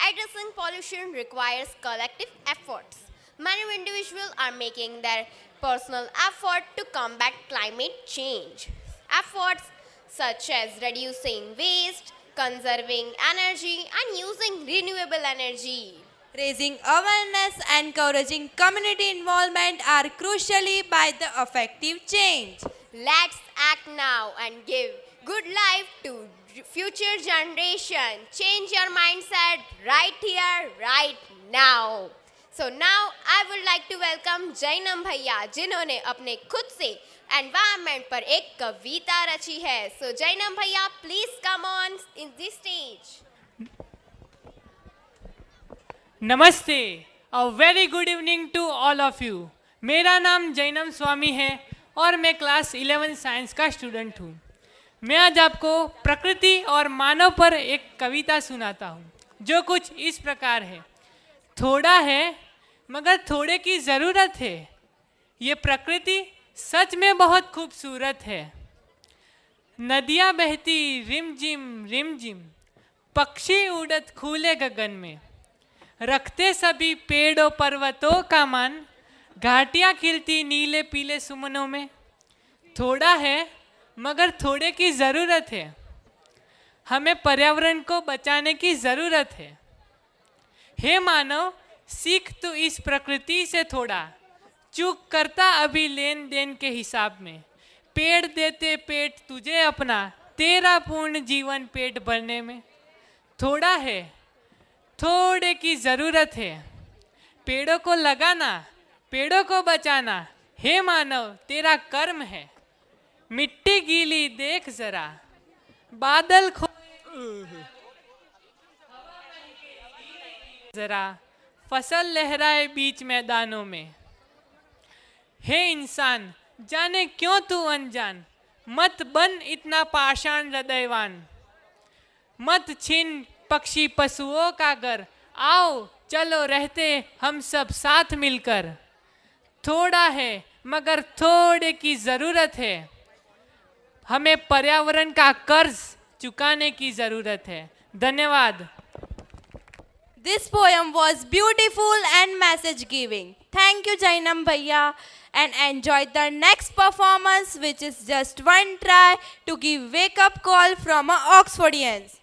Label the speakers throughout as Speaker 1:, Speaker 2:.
Speaker 1: Addressing pollution requires collective efforts. Many individuals are making their personal effort to combat climate change. Efforts such as reducing waste, conserving energy, and using renewable energy.
Speaker 2: Raising awareness and encouraging community involvement are crucially by the effective change.
Speaker 1: Let's act now and give good life to future generation. Change your mindset right here, right now. So now I would like to welcome Jainam भैया जिन्होंने अपने खुद से environment पर एक कविता रची है. So Jainam भैया please come on in this stage.
Speaker 3: नमस्ते, a very good evening to all of you. मेरा नाम जैनम स्वामी है और मैं क्लास 11 साइंस का स्टूडेंट हूँ. मैं आज आपको प्रकृति और मानव पर एक कविता सुनाता हूँ जो कुछ इस प्रकार है. थोड़ा है मगर थोड़े की ज़रूरत है. ये प्रकृति सच में बहुत खूबसूरत है. नदियाँ बहती रिम जिम, पक्षी उड़त खुले गगन में, रखते सभी पेड़ों पर्वतों का मान, घाटियाँ खिलती नीले पीले सुमनों में. थोड़ा है मगर थोड़े की ज़रूरत है. हमें पर्यावरण को बचाने की ज़रूरत है. हे मानव, सीख तू इस प्रकृति से थोड़ा, चूक करता अभी लेन देन के हिसाब में. पेड़ देते पेट तुझे अपना, तेरा पूर्ण जीवन पेट भरने में. थोड़ा है, थोड़े की ज़रूरत है. पेड़ों को लगाना, पेड़ों को बचाना, हे मानव तेरा कर्म है. मिट्टी गीली देख जरा, बादल खो जरा, फसल लहराए बीच मैदानों में. हे इंसान, जाने क्यों तू अनजान, मत बन इतना पाषाण हृदयवान. मत छीन पक्षी पशुओं का घर, आओ चलो रहते हम सब साथ मिलकर. थोड़ा है मगर थोड़े की ज़रूरत है. हमें पर्यावरण का कर्ज चुकाने की ज़रूरत है. धन्यवाद.
Speaker 2: This poem was beautiful and message giving. Thank you Jainam bhaiya, and enjoy the next performance which is just one try to give wake up call from a Oxfordians.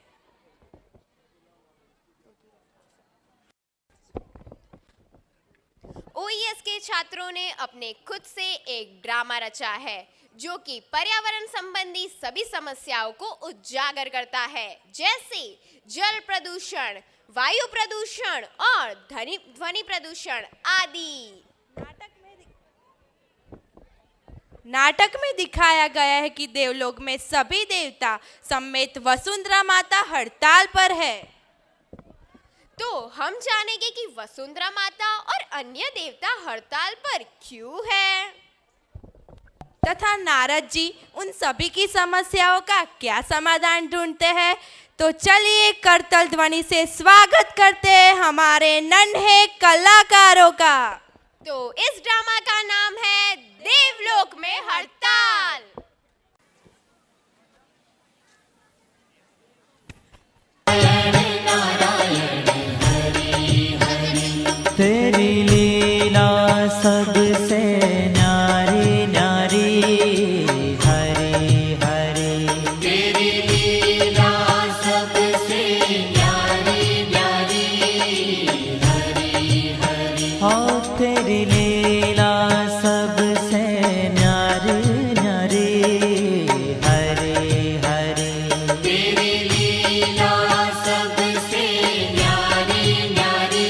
Speaker 1: OES के छात्रों ने अपने खुद से एक ड्रामा रचा है जो कि पर्यावरण संबंधी सभी समस्याओं को उजागर करता है, जैसे जल प्रदूषण, वायु प्रदूषण और ध्वनि प्रदूषण आदि.
Speaker 2: नाटक में दिखाया गया है कि देवलोक में सभी देवता समेत वसुंधरा माता हड़ताल पर है.
Speaker 1: तो हम जानेंगे कि वसुंधरा माता और अन्य देवता हड़ताल पर क्यों है,
Speaker 2: तथा नारद जी उन सभी की समस्याओं का क्या समाधान ढूंढते हैं. तो चलिए करतल ध्वनि से स्वागत करते हैं हमारे नन्हे कलाकारों का.
Speaker 1: तो इस ड्रामा का नाम है देवलोक में हड़ताल.
Speaker 4: तेरी लीला सबसे न्यारी न्यारी, हरी हरी. तेरी लीला सबसे न्यारी न्यारी, हरी हरी. और तेरी लीला सबसे न्यारी न्यारी, हरी हरी. तेरी लीला सबसे न्यारी न्यारी,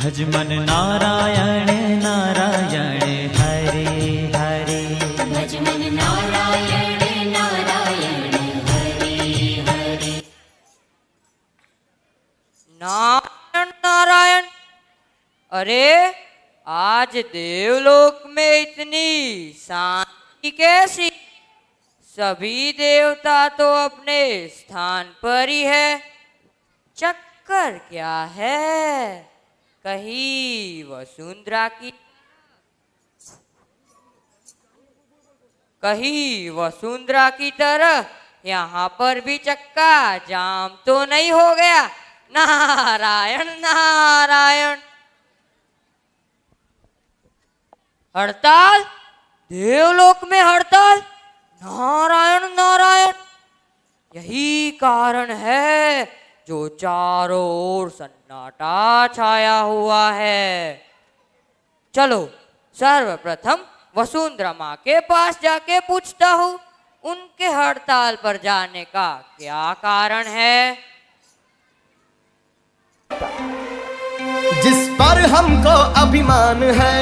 Speaker 4: भजमन नारायण नारायण हरि हरि. भजमन नारायण नारायण हरि हरि.
Speaker 5: नारायण नारायण. अरे आज देवलोक में इतनी शांति कैसी? सभी देवता तो अपने स्थान पर ही है. चक्कर क्या है? कहीं वसुंधरा की तरह यहाँ पर भी चक्का जाम तो नहीं हो गया? नारायण नारायण। हड़ताल? देवलोक में हड़ताल? नारायण नारायण। यही कारण है जो चारों ओर सन्नाटा छाया हुआ है। चलो सर्वप्रथम वसुंधरा माँ के पास जाके पूछता हूँ उनके हड़ताल पर जाने का क्या कारण है।
Speaker 6: जिस पर हमको अभिमान है,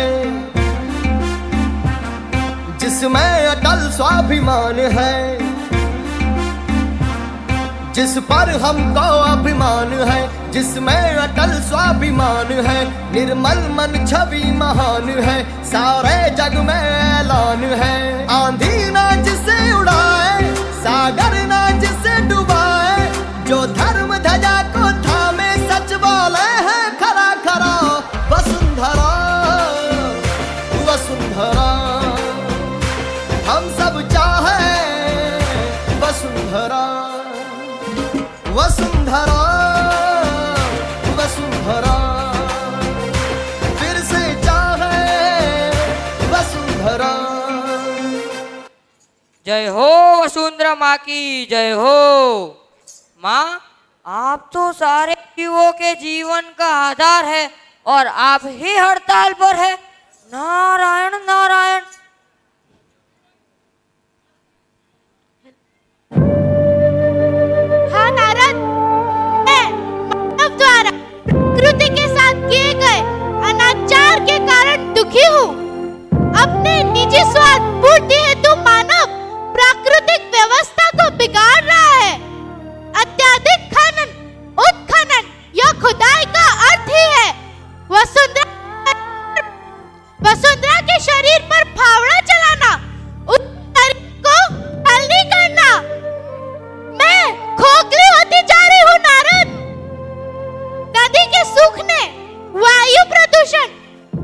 Speaker 6: जिसमें अटल स्वाभिमान है, जिस पर हमको अभिमान है, जिसमें अटल स्वाभिमान है, निर्मल मन छवि महान है, सारे जग में ऐलान है। आंधी ना जिसे उड़ाए, सागर ना जिसे डुबाए, जो धर्म ध्वजा को थामे सच बोले है खरा खरा। वसुंधरा वसुंधरा हम सब चाहे, वसुंधरा वसुंधरा वसुंधरा फिर से चाहे, वसुंधरा।
Speaker 5: जय हो वसुंधरा माँ की जय हो। माँ, आप तो सारे जीवों के जीवन का आधार है और आप ही हड़ताल पर है। नारायण नारायण।
Speaker 7: हाँ नारद, मैं मानव द्वारा प्रकृति के साथ किए गए अनाचार के कारण दुखी हूँ। अपने निजी स्वार्थ पूर्ति हेतु मानव प्राकृतिक व्यवस्था को बिगाड़ रहा है। अत्याधिक खनन, उत्खनन या खुदाई का अर्थ ही है वसुंधरा के शरीर पर फावड़ा चलाना, उस शरीर को हल्दी करना। मैं खोखली होती जा रही हूँ नारद। नदी के सूखने, वायु प्रदूषण,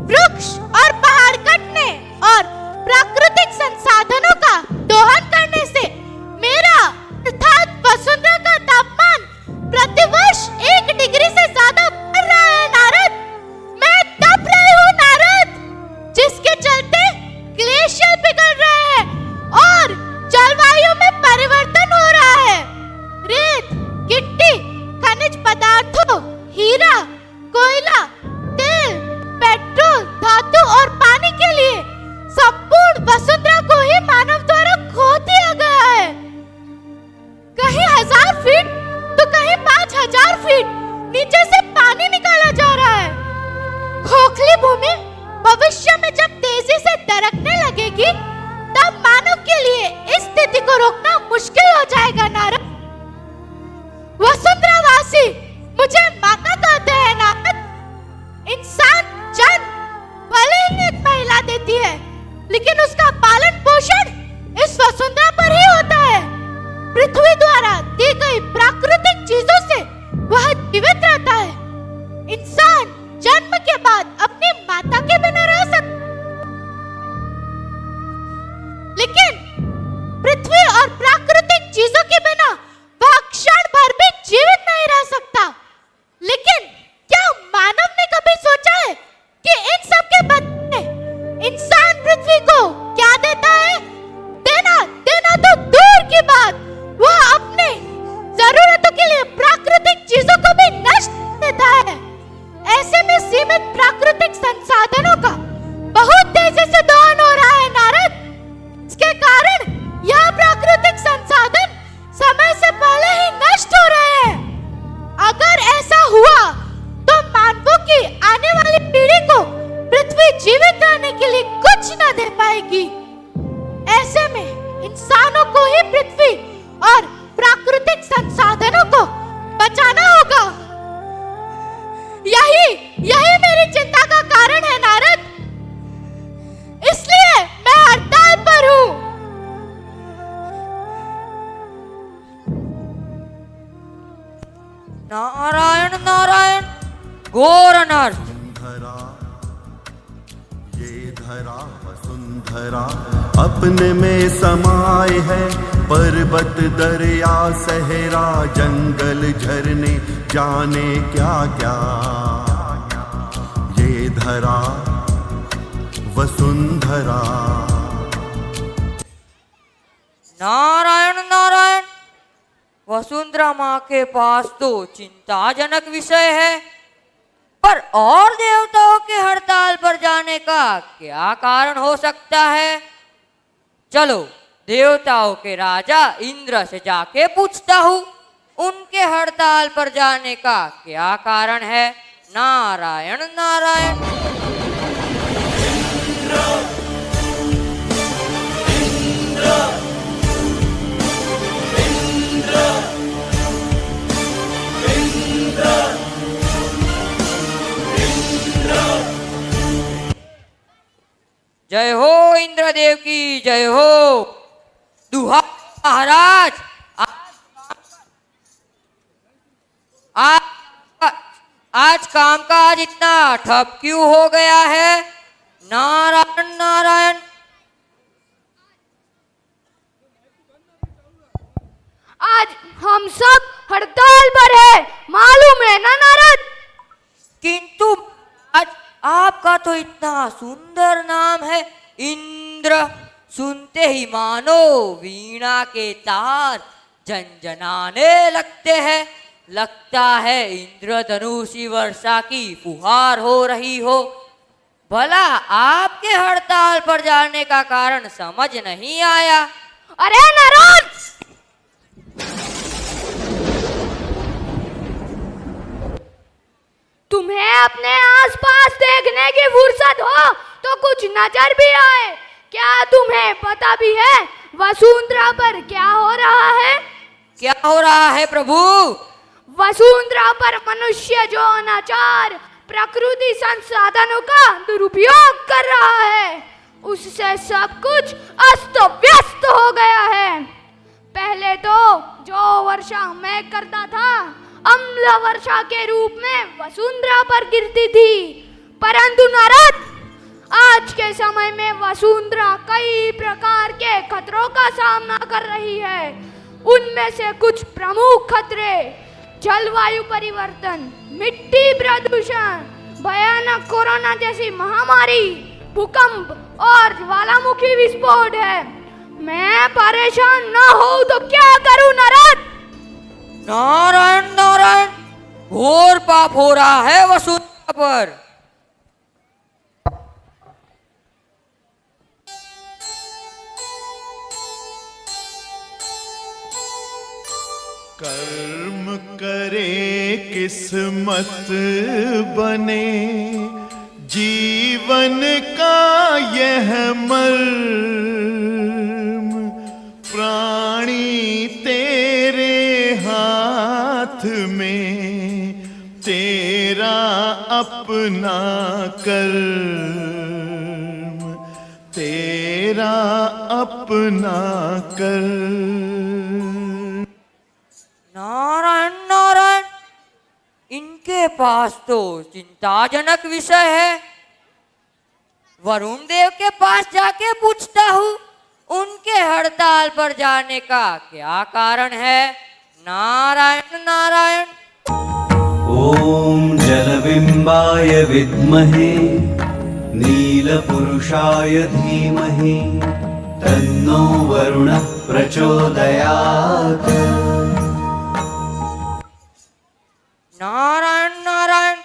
Speaker 7: वृक्ष और पहाड़ कटने और प्राकृतिक संसाधनों का दोहन करने से मेरा अर्थात वसुंधरा का तापमान प्रतिवर्ष 1 डिग्री से ज्यादा बढ़ रहा है नारद। मैं तप रही हूँ नारद, जिसके चलते ग्लेशियर पिघल रहे हैं और जलवायु में परिवर्तन हो रहा है। रेत, गिट्टी, खनिज पदार्थों, हीरा, कोयला, तेल, पेट्रोल, धातु और पानी के लिए संपूर्ण वसुंधरा को ही मानव द्वारा खो दिया गया है। कहीं 1000 फीट तो कहीं 5000 फीट नीचे से पानी निकाला जा रहा है। खोखली भूमि भविष्य में जब तेजी से दरकने लगेगी, तब मानव के लिए इस स्थिति को रोकना मुश्किल हो जाएगा नारद। वसुंधरा वासी मुझे माता कहते हैं नारद। इंसान जन्म भले ही एक महिला देती है, लेकिन उसका पालन पोषण इस वसुंधरा पर ही होता है। पृथ्वी द्वारा दी गई प्राकृतिक चीजों से वह जीवित रहता है। इंसान जन्म के बाद अपनी माता के बिना रह सकता, लेकिन पृथ्वी और प्राकृतिक चीजों के बिना वह क्षण भर भी जीवित नहीं रह सकता। लेकिन क्या मानव ने कभी सोचा है कि इन सब के बदले इंसान पृथ्वी को क्या देता है? देना तो दूर की बात, वह अपने जरूरतों के लिए प्राकृतिक चीजों को भी नष्ट देता है। ऐसे में सीमित प्राकृतिक संसाधनों का बहुत तेजी से दोहन हो रहा है नारद। इसके कारण यह प्राकृतिक संसाधन समय से पहले ही नष्ट हो रहे हैं। अगर ऐसा हुआ तो मानवों की आने वाली पीढ़ी को पृथ्वी जीवित रहने के लिए कुछ न दे पाएगी। ऐसे में इंसानों को ही पृथ्वी और प्राकृतिक संसाधनों को बचाना होगा। यही मेरी चिंता का कारण है नारद। इसलिए मैं हड़ताल पर हूँ।
Speaker 5: नारायण नारायण। घोर अनर्थ।
Speaker 8: ये धरा वसुंधरा वसुंधरा अपने में समाये है, पर्वत दरिया सहरा जंगल झरने जाने क्या क्या। ये धरा वसुंधरा।
Speaker 5: नारायण नारायण, वसुंधरा माँ के पास तो चिंताजनक विषय है, पर और देवताओं के हड़ताल पर जाने का क्या कारण हो सकता है? चलो देवताओं के राजा इंद्र से जाके पूछता हूँ, उनके हड़ताल पर जाने का क्या कारण है। नारायण नारायण। जय हो इंद्रदेव की जय हो। दुहा महाराज, आज काम काज इतना ठप क्यों हो गया है? नारायण नारायण।
Speaker 7: आज हम सब हड़ताल पर है, मालूम है ना नारद?
Speaker 5: किंतु आज आपका तो इतना सुंदर नाम है इंद्र, सुनते ही मानो वीणा के तार झनझनाने लगते हैं। लगता है इंद्रधनुषी वर्षा की फुहार हो रही हो। भला आपके हड़ताल पर जाने का कारण समझ नहीं आया।
Speaker 7: अरे नारद, तुम्हें अपने आसपास देखने की फुर्सत हो तो कुछ नजर भी आए। क्या तुम्हें पता भी है वसुंधरा पर क्या हो रहा है?
Speaker 5: क्या हो रहा है प्रभु?
Speaker 7: वसुंधरा पर मनुष्य जो अनाचार प्रकृति संसाधनों का दुरुपयोग कर रहा है, उससे सब कुछ अस्त व्यस्त हो गया है। पहले तो जो वर्षा मैं करता था अम्ल वर्षा के रूप में वसुंधरा पर गिरती थी, परंतु नारद आज के समय में वसुंधरा कई प्रकार के खतरों का सामना कर रही है। उनमें से कुछ प्रमुख खतरे जलवायु परिवर्तन, मिट्टी प्रदूषण, भयानक कोरोना जैसी महामारी, भूकंप और ज्वालामुखी विस्फोट है। मैं परेशान न हो तो क्या करूं नारद?
Speaker 5: नारायण नारायण, घोर पाप हो रहा है वसुंधरा पर।
Speaker 8: कर्म करे किस्मत बने, जीवन का यह मर्म, प्राणी तेरे हाथ में, तेरा अपना कर्म, तेरा अपना कर्म।
Speaker 5: नारायण नारायण, इनके पास तो चिंताजनक विषय है। वरुण देव के पास जाके पूछता हूँ, उनके हड़ताल पर जाने का क्या कारण है। नारायण नारायण।
Speaker 4: ॐ जलबिम्बाय विद्महे नीलपुरुषाय धीमहि तन्नो वरुणः प्रचोदयात्।
Speaker 5: नारायण नारायण,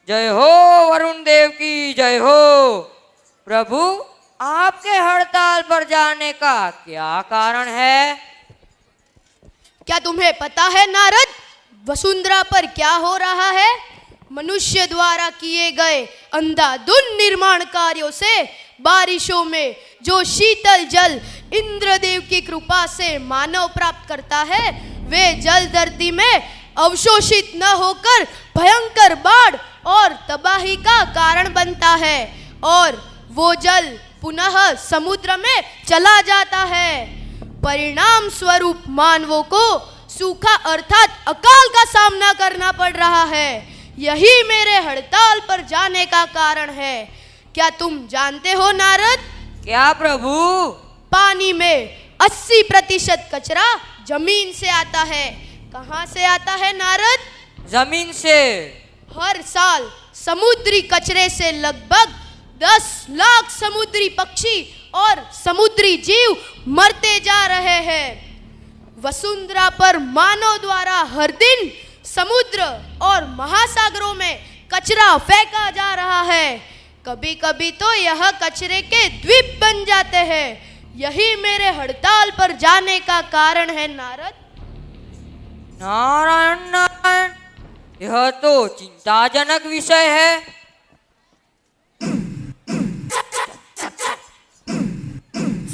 Speaker 5: जय हो वरुण देव की जय हो। प्रभु, आपके हड़ताल पर जाने का क्या कारण है?
Speaker 9: क्या तुम्हें पता है नारद, वसुंधरा पर क्या हो रहा है? मनुष्य द्वारा किए गए अंधाधुंध निर्माण कार्यों से बारिशों में जो शीतल जल इंद्रदेव की कृपा से मानव प्राप्त करता है, वे जल धरती में अवशोषित न होकर भयंकर बाढ़ और तबाही का कारण बनता है और वो जल पुनः समुद्र में चला जाता है। परिणाम स्वरूप मानवों को सूखा अर्थात अकाल का सामना करना पड़ रहा है। यही मेरे हड़ताल पर जाने का कारण है। क्या तुम जानते हो नारद,
Speaker 5: क्या प्रभु?
Speaker 9: पानी में 80% कचरा जमीन से आता है। कहाँ से आता है नारद?
Speaker 5: जमीन से।
Speaker 9: हर साल समुद्री कचरे से लगभग 10 लाख समुद्री पक्षी और समुद्री जीव मरते जा रहे हैं। वसुंधरा पर मानव द्वारा हर दिन समुद्र और महासागरों में कचरा फेंका जा रहा है। कभी कभी तो यह कचरे के द्वीप बन जाते हैं। यही मेरे हड़ताल पर जाने का कारण है नारद।
Speaker 5: नारायण नारायण, यह तो चिंताजनक विषय है।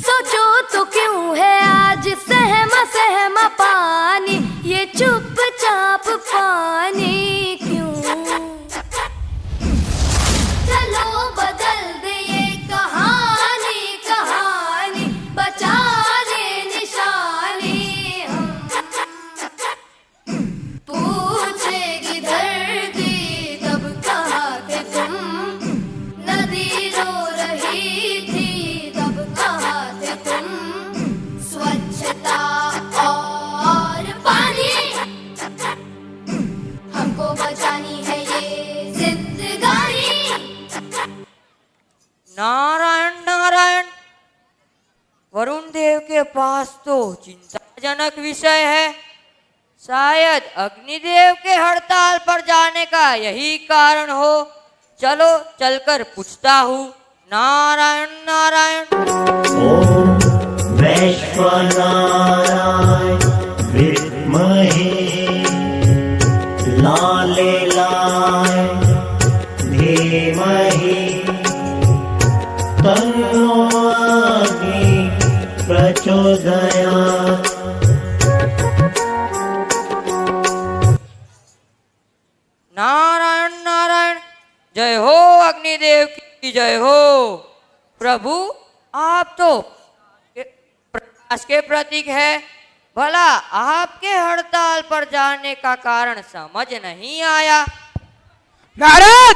Speaker 7: सोचो तो क्यों है आज सहमा सहमा पानी, ये चुपचाप पानी क्यों? चलो बदल दे ये कहानी, कहानी बचा ले निशानी हम। पूछेगी धरती तब कहाँ थे तुम, नदी रो रही थी तब कहाँ थे तुम। स्वच्छता और पानी हमको बचानी है ये जिंदगानी।
Speaker 5: नारायण नारायण, वरुण देव के पास तो चिंताजनक विषय है। शायद अग्निदेव के हड़ताल पर जाने का यही कारण हो। चलो चलकर पूछता हूँ। नारायण नारायण।
Speaker 10: ओम वैश्वनाराय विद्महे लालेलाय धीमहि तन्नो अग्नि प्रचोदयात्।
Speaker 5: नारायण नारायण, जय हो अग्निदेव की जय हो। प्रभु, आप तो प्रकाश के प्रतीक है। भला आपके हड़ताल पर जाने का कारण समझ नहीं आया।
Speaker 11: नारद,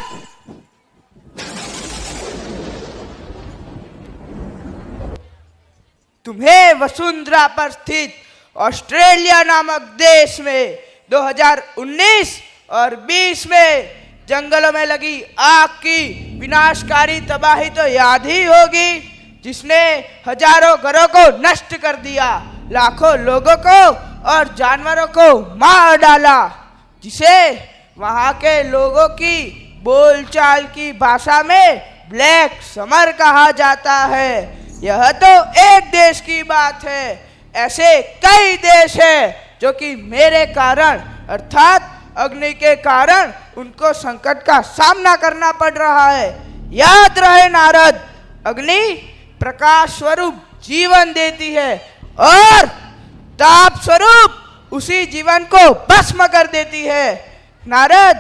Speaker 11: तुम्हें वसुंधरा पर स्थित ऑस्ट्रेलिया नामक देश में 2019 और 20 में जंगलों में लगी आग की विनाशकारी तबाही तो याद ही होगी, जिसने हजारों घरों को नष्ट कर दिया, लाखों लोगों को और जानवरों को मार डाला, जिसे वहां के लोगों की बोलचाल की भाषा में ब्लैक समर कहा जाता है। यह तो एक देश की बात है, ऐसे कई देश हैं जो कि मेरे कारण अर्थात अग्नि के कारण उनको संकट का सामना करना पड़ रहा है। याद रहे नारद, अग्नि प्रकाश स्वरूप जीवन देती है और ताप स्वरूप उसी जीवन को भस्म कर देती है। नारद,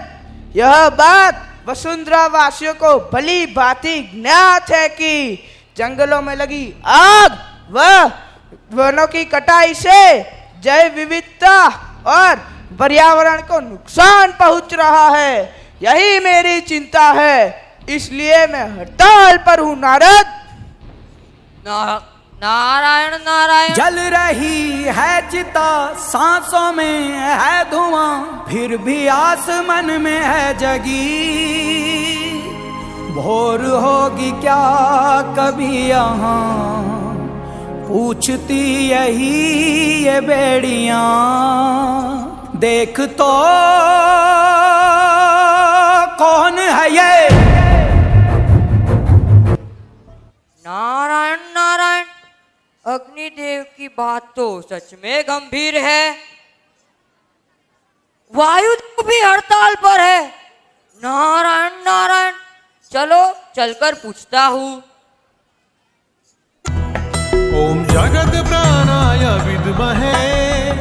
Speaker 11: यह बात वसुंधरा वासियों को भली भांति ज्ञात है कि जंगलों में लगी आग व वनों की कटाई से जैव विविधता और पर्यावरण को नुकसान पहुंच रहा है। यही मेरी चिंता है, इसलिए मैं हड़ताल पर हूँ नारद।
Speaker 5: नारायण नारायण।
Speaker 12: जल रही है चिता, सांसों में है धुआं, फिर भी आसमान में है जगी। भोर होगी क्या कभी यहाँ, पूछती यही ये बेड़ियां। देख तो कौन है ये?
Speaker 5: नारायण नारायण, अग्निदेव की बात तो सच में गंभीर है। वायुदेव भी हड़ताल पर है। नारायण नारायण, चलो चलकर पूछता हूँ।
Speaker 8: ओम जगत प्राणाय विद्महे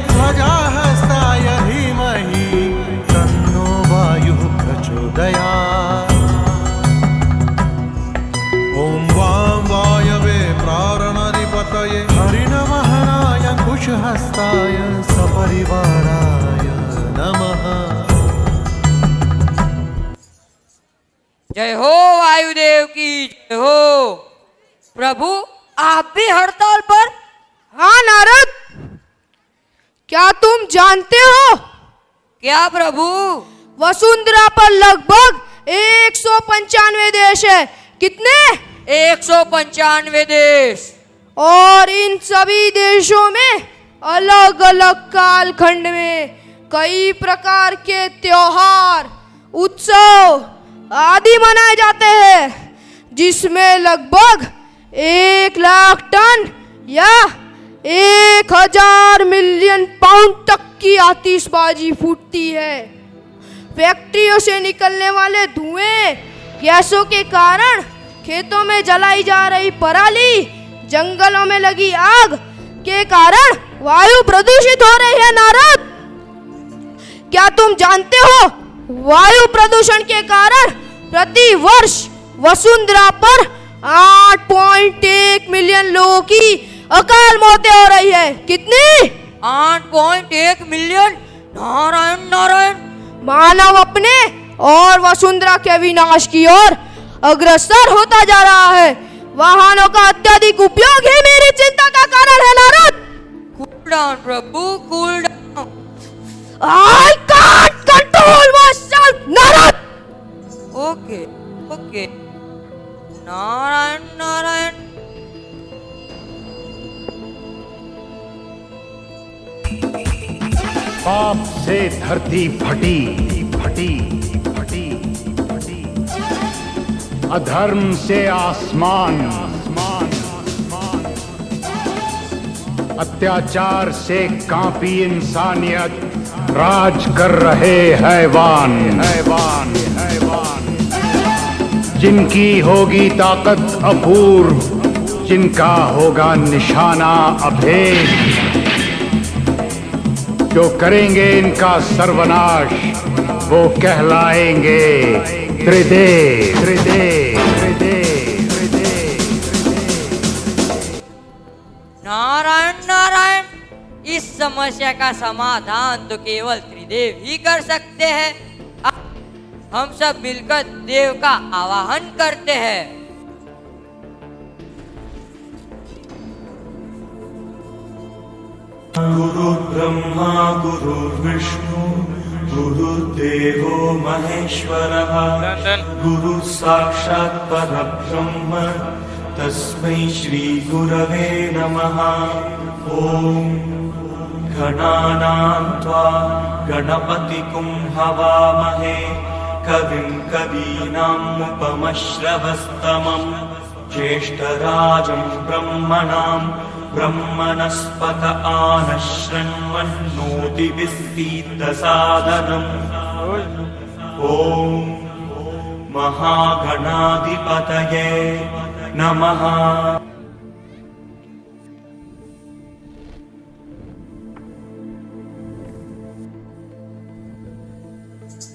Speaker 8: ध्वजाहस्ताय धीमहि तन्नो वायुः प्रचोदयात्। ओम वां वायवे प्रारणधिपतये हरिणवहनाय कुशहस्ताय सपरिवाराय नमः।
Speaker 5: जय हो वायुदेव की जय हो। प्रभु, आप भी हड़ताल पर?
Speaker 9: हाँ नारद, क्या तुम जानते हो
Speaker 5: क्या प्रभु?
Speaker 9: वसुंधरा पर लगभग 195 देश है। कितने?
Speaker 5: 195 देश।
Speaker 9: और इन सभी देशों में अलग अलग कालखंड में कई प्रकार के त्योहार, उत्सव आदि मनाए जाते हैं, जिसमें लगभग 1 लाख टन या 1000 मिलियन पाउंड तक की आतिशबाजी फूटती है। फैक्ट्रियों से निकलने वाले धुएं, गैसों के कारण खेतों में जलाई जा रही पराली, जंगलों में लगी आग के कारण वायु प्रदूषित हो रही है। नारद, क्या तुम जानते हो वायु प्रदूषण के कारण प्रति वर्ष वसुंधरा पर 8.1 मिलियन लोगों की अकाल मौतें हो रही है। कितनी?
Speaker 5: 8.1 मिलियन। नारायण नारायण।
Speaker 9: मानव अपने और वसुंधरा के विनाश की ओर अग्रसर होता जा रहा है। वाहनों का अत्यधिक उपयोग ही मेरी चिंता का कारण है। Narad,
Speaker 5: cool down Prabhu, cool down.
Speaker 9: I can't control myself, Narad.
Speaker 5: Okay okay. Narayan Narayan.
Speaker 8: पाप से धरती फटी फटी फटी फटी, अधर्म से आसमान आसमान आसमान, अत्याचार से कांपी इंसानियत, राज कर रहे हैवान हैवान हैवान। जिनकी होगी ताकत अपूर्व, जिनका होगा निशाना अभेद, जो करेंगे इनका सर्वनाश, वो कहलाएंगे त्रिदेव त्रिदेव त्रिदेव त्रिदेव।
Speaker 5: नारायण नारायण। इस समस्या का समाधान तो केवल त्रिदेव ही कर सकते हैं। हम सब मिलकर देव का आवाहन करते हैं।
Speaker 10: गुरुर्ब्रह्मा गुरुर्विष्णु गुरुर्देवो महेश्वरः, गुरुः साक्षात् परब्रह्म तस्मै श्री गुरवे नमः। ओम गणानां त्वा गणपतिगुं हवामहे, कविं कवीनाम् उपमश्रवस्तमम्, ज्येष्ठराजं ब्रह्मणां ब्रह्मणस्पत आनश्रण्वन्नोतिभिः सीदसादनम्। ॐ महागणाधिपतये नमः।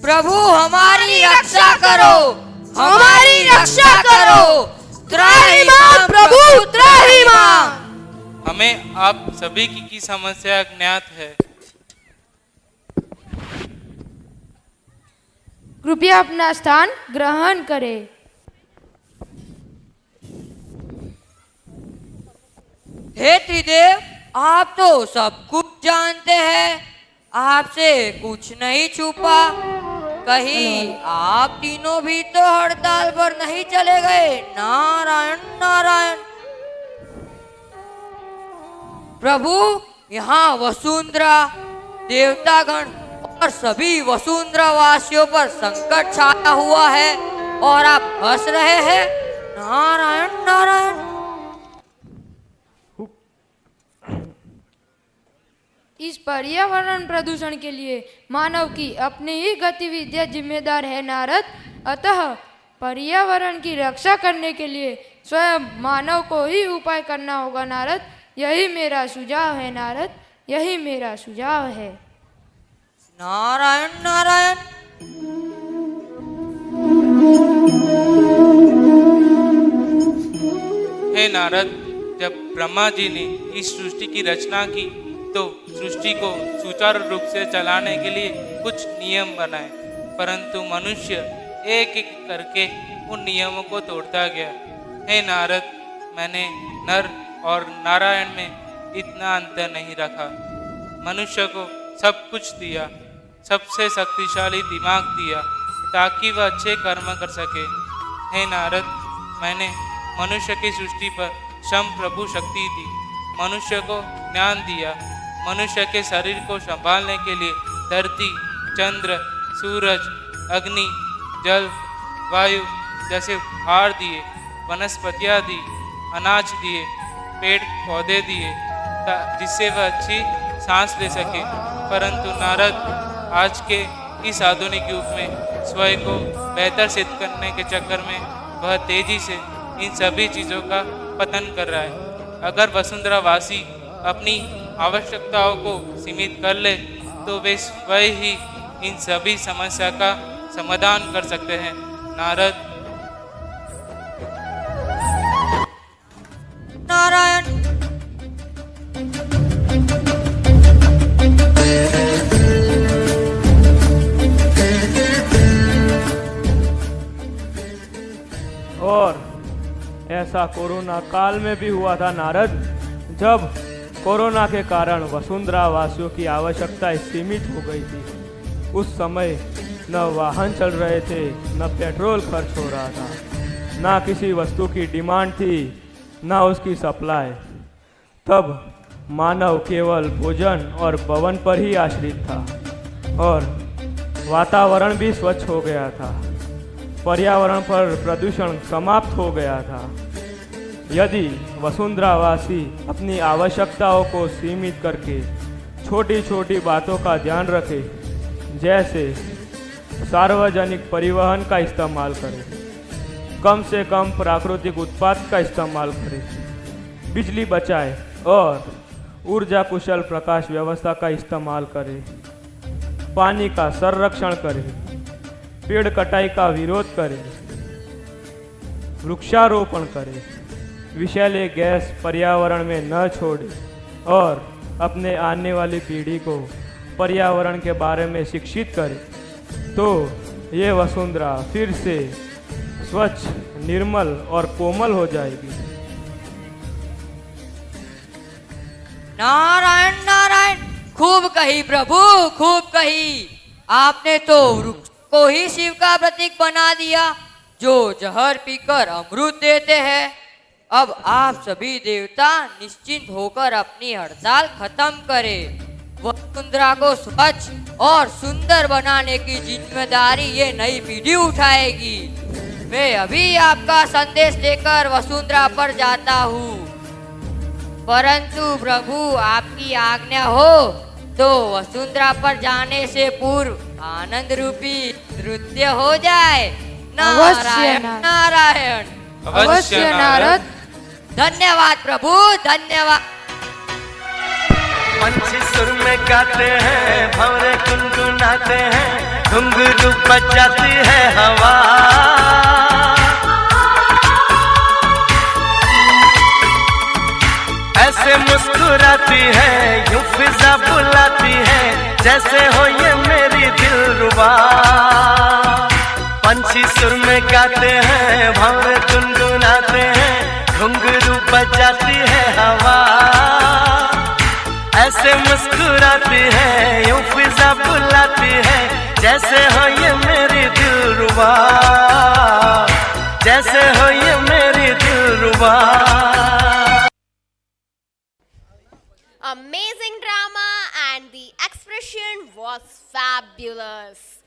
Speaker 5: प्रभु हमारी रक्षा करो, हमारी रक्षा करो। त्राहिमाम प्रभु, त्राहिमाम।
Speaker 13: हमें आप सभी की समस्या ज्ञात है।
Speaker 9: कृपया अपना स्थान ग्रहण करें।
Speaker 5: हे त्रिदेव, आप तो सब कुछ जानते हैं, आपसे कुछ नहीं छुपा। कहीं आप तीनों भी तो हड़ताल पर नहीं चले गए? नारायण नारायण। प्रभु, यहाँ वसुंधरा, देवतागण और सभी वसुंधरा वासियों पर संकट छाया हुआ है और आप हंस रहे हैं। नारायण नारायण।
Speaker 9: इस पर्यावरण प्रदूषण के लिए मानव की अपनी ही गतिविधियां जिम्मेदार है नारद। अतः पर्यावरण की रक्षा करने के लिए स्वयं मानव को ही उपाय करना होगा नारद। यही मेरा सुझाव है नारद, यही मेरा सुझाव है।
Speaker 5: नारायण नारायण।
Speaker 13: हे नारद, जब ब्रह्मा जी ने इस सृष्टि की रचना की तो सृष्टि को सुचारू रूप से चलाने के लिए कुछ नियम बनाए, परंतु मनुष्य एक एक करके उन नियमों को तोड़ता गया। हे नारद, मैंने नर और नारायण में इतना अंतर नहीं रखा। मनुष्य को सब कुछ दिया, सबसे शक्तिशाली दिमाग दिया ताकि वह अच्छे कर्म कर सके। हे नारद, मैंने मनुष्य की सृष्टि पर शम प्रभु शक्ति दी, मनुष्य को ज्ञान दिया, मनुष्य के शरीर को संभालने के लिए धरती, चंद्र, सूरज, अग्नि, जल, वायु जैसे उपहार दिए, वनस्पतियाँ दी, अनाज दिए, पेड़ पौधे दिए जिससे वह अच्छी सांस ले सके। परंतु नारद, आज के इस आधुनिक युग में स्वयं को बेहतर सिद्ध करने के चक्कर में वह तेजी से इन सभी चीज़ों का पतन कर रहा है। अगर वसुंधरा वासी अपनी आवश्यकताओं को सीमित कर ले तो वे स्वयं ही इन सभी समस्या का समाधान कर सकते हैं। नारद,
Speaker 5: नारायण।
Speaker 14: और ऐसा कोरोना काल में भी हुआ था नारद, जब कोरोना के कारण वसुंधरा वासियों की आवश्यकताएं सीमित हो गई थी। उस समय न वाहन चल रहे थे, न पेट्रोल खर्च हो रहा था, न किसी वस्तु की डिमांड थी, न उसकी सप्लाई। तब मानव केवल भोजन और भवन पर ही आश्रित था और वातावरण भी स्वच्छ हो गया था। पर्यावरण पर प्रदूषण समाप्त हो गया था। यदि वसुंधरावासी अपनी आवश्यकताओं को सीमित करके छोटी छोटी बातों का ध्यान रखे, जैसे सार्वजनिक परिवहन का इस्तेमाल करें, कम से कम प्राकृतिक उत्पाद का इस्तेमाल करें, बिजली बचाए और ऊर्जा कुशल प्रकाश व्यवस्था का इस्तेमाल करें, पानी का संरक्षण करें, पेड़ कटाई का विरोध करें, वृक्षारोपण करें, विषैले गैस पर्यावरण में न छोड़ें और अपने आने वाली पीढ़ी को पर्यावरण के बारे में शिक्षित करें, तो ये वसुंधरा फिर से स्वच्छ, निर्मल और कोमल हो जाएगी।
Speaker 5: नारायण नारायण, खूब कही प्रभु, खूब कही। आपने तो वृक्ष को ही शिव का प्रतीक बना दिया, जो जहर पीकर अमृत देते हैं। अब आप सभी देवता निश्चिंत होकर अपनी हड़ताल खत्म करें। वसुंधरा को स्वच्छ और सुंदर बनाने की जिम्मेदारी ये नई पीढ़ी उठाएगी। मैं अभी आपका संदेश लेकर वसुंधरा पर जाता हूँ, परंतु प्रभु आपकी आज्ञा हो तो वसुंधरा पर जाने से पूर्व आनंद रूपी नृत्य हो जाए। नारायण नारायण।
Speaker 13: अवश्य नारद।
Speaker 5: धन्यवाद प्रभु, धन्यवाद।
Speaker 6: पंछी सुर में गाते हैं, भंवरे गुनगुनाते हैं, घुंघरू बजाती है हवा। ऐसे मुस्कुराती है, यूं फिजा बुलाती है, जैसे हो ये मेरी दिलरुबा। पंछी सुर में गाते हैं, भंवरे गुनगुनाते हैं, घुंघरू बजाती है हवा। ऐसे मुस्कुराती है, यूं फिजा बुलाती है, जैसे हो ये मेरी दिलरुबा, जैसे हो ये मेरी दिलरुबा।
Speaker 1: Amazing drama and the expression was fabulous.